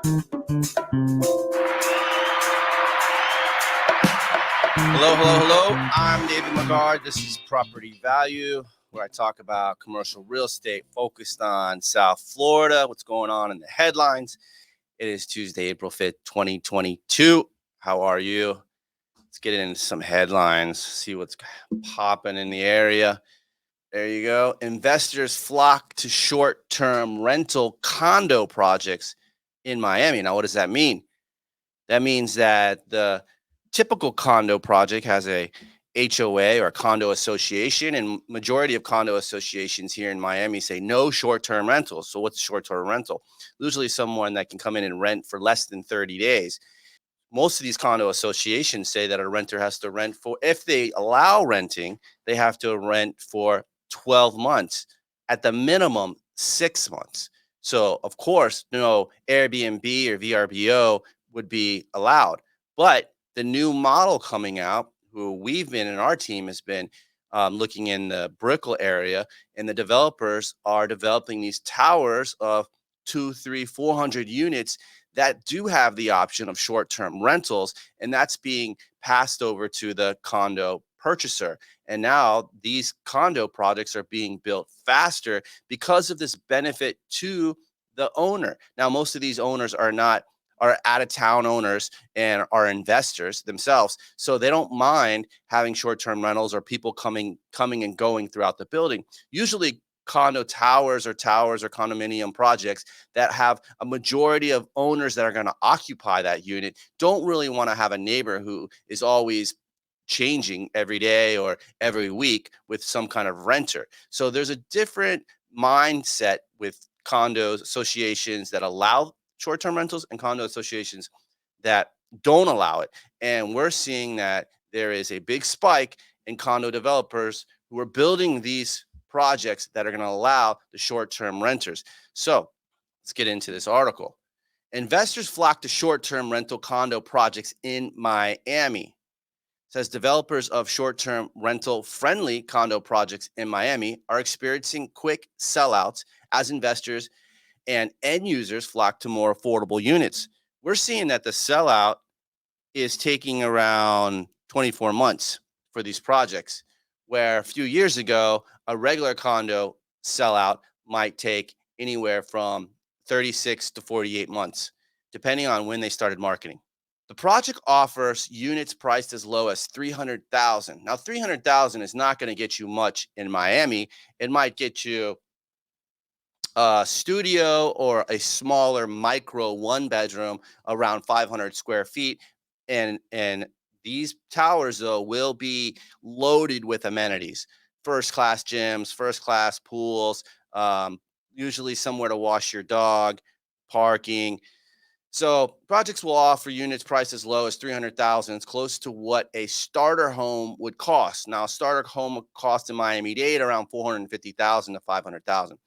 Hello, hello, hello. I'm David McGard. This is Property Value, where I talk about commercial real estate focused on South Florida, what's going on in the headlines. It is Tuesday, April 5th, 2022. How are you? Let's get into some headlines, see what's popping in the area. There you go. Investors flock to short-term rental condo projects in Miami. Now, what does that mean? That means that the typical condo project has a HOA or condo association, and majority of condo associations here in Miami say no short-term rentals. So what's short-term rental? Usually someone that can come in and rent for less than 30 days. Most of these condo associations say that a renter has to rent for, if they allow renting, they have to rent for 12 months, at the minimum 6 months. So of course, Airbnb or VRBO would be allowed. But the new model coming out, who we've been in our team has been looking in the Brickell area, and the developers are developing these towers of 2, 3, 400 units that do have the option of short-term rentals, and that's being passed over to the condo purchaser. And now these condo projects are being built faster because of this benefit to the owner. Now, most of these owners are out-of-town owners and are investors themselves, so they don't mind having short-term rentals or people coming and going throughout the building. Usually condo towers or condominium projects that have a majority of owners that are going to occupy that unit don't really want to have a neighbor who is always changing every day or every week with some kind of renter. So there's a different mindset with condos associations that allow short-term rentals and condo associations that don't allow it. And we're seeing that there is a big spike in condo developers who are building these projects that are going to allow the short-term renters. So let's get into this article. Investors flock to short-term rental condo projects in Miami. It says developers of short-term rental friendly condo projects in Miami are experiencing quick sellouts as investors and end users flock to more affordable units. We're seeing that the sellout is taking around 24 months for these projects, where a few years ago, a regular condo sellout might take anywhere from 36 to 48 months, depending on when they started marketing. The project offers units priced as low as $300,000. Now, $300,000 is not going to get you much in Miami. It might get you a studio or a smaller micro one bedroom around 500 square feet. And these towers, though, will be loaded with amenities, first class gyms, first class pools, usually somewhere to wash your dog, parking. So projects will offer units priced as low as 300,000. It's close to what a starter home would cost. Now, a starter home would cost in Miami-Dade around 450,000 to 500,000.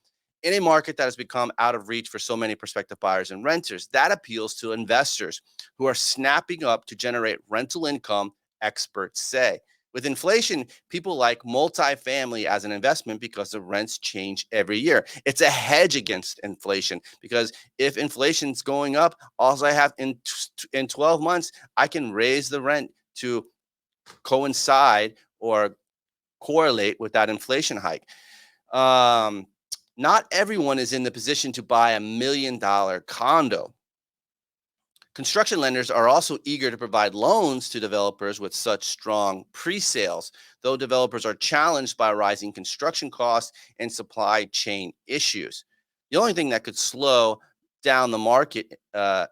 In a market that has become out of reach for so many prospective buyers and renters, that appeals to investors who are snapping up to generate rental income, experts say. With inflation, people like multifamily as an investment because the rents change every year. It's a hedge against inflation, because if inflation's going up, all I have in 12 months, I can raise the rent to coincide or correlate with that inflation hike. Not everyone is in the position to buy $1 million condo. Construction lenders are also eager to provide loans to developers with such strong pre-sales, though developers are challenged by rising construction costs and supply chain issues. The only thing that could slow down the market, the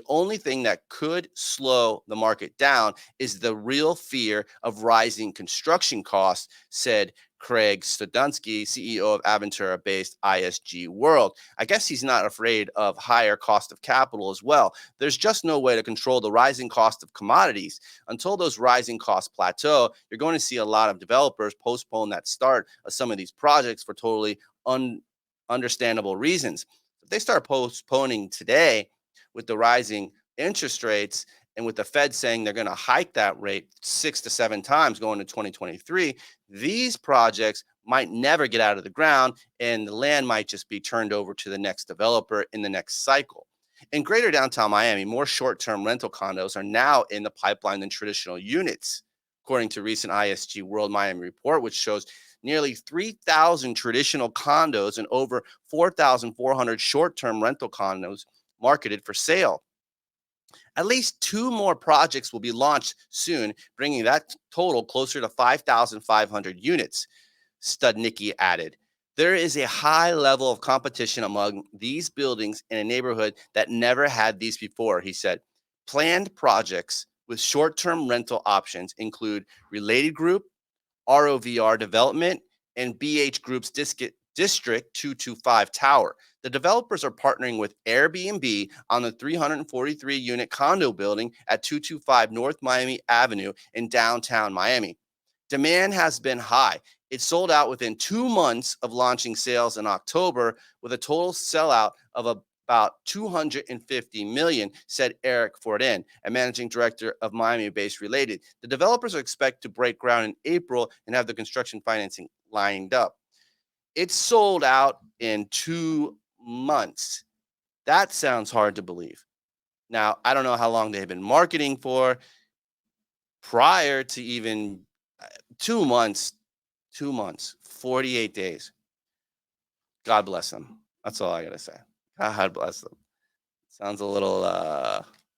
only thing that could slow the market down is the real fear of rising construction costs, said Craig Stodunsky, CEO of Aventura-based ISG World. I guess he's not afraid of higher cost of capital as well. There's just no way to control the rising cost of commodities. Until those rising costs plateau, you're going to see a lot of developers postpone that start of some of these projects for totally understandable reasons. If they start postponing today, with the rising interest rates and with the Fed saying they're going to hike that rate 6 to 7 times going to 2023, these projects might never get out of the ground, and the land might just be turned over to the next developer in the next cycle. In greater downtown Miami, more short-term rental condos are now in the pipeline than traditional units, according to recent ISG World Miami report, which shows nearly 3,000 traditional condos and over 4,400 short-term rental condos marketed for sale. At least 2 more projects will be launched soon, bringing that total closer to 5,500 units, Studnicki added. There is a high level of competition among these buildings in a neighborhood that never had these before, he said. Planned projects with short-term rental options include Related Group, ROVR Development, and BH Group's District 225 Tower. The developers are partnering with Airbnb on the 343-unit condo building at 225 North Miami Avenue in downtown Miami. Demand has been high. It sold out within 2 months of launching sales in October, with a total sellout of about $250 million, said Eric Fortin, a managing director of Miami-based Related. The developers are expected to break ground in April and have the construction financing lined up. It sold out in 2 months. That sounds hard to believe. Now, I don't know how long they've been marketing for prior to even 2 months. 2 months, 48 days. God bless them. That's all I got to say. God bless them. Sounds a little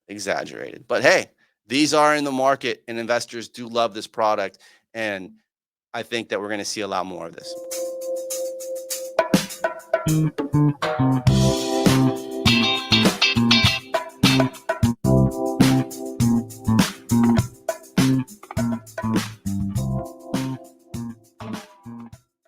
exaggerated. But hey, these are in the market, and investors do love this product. And I think that we're going to see a lot more of this.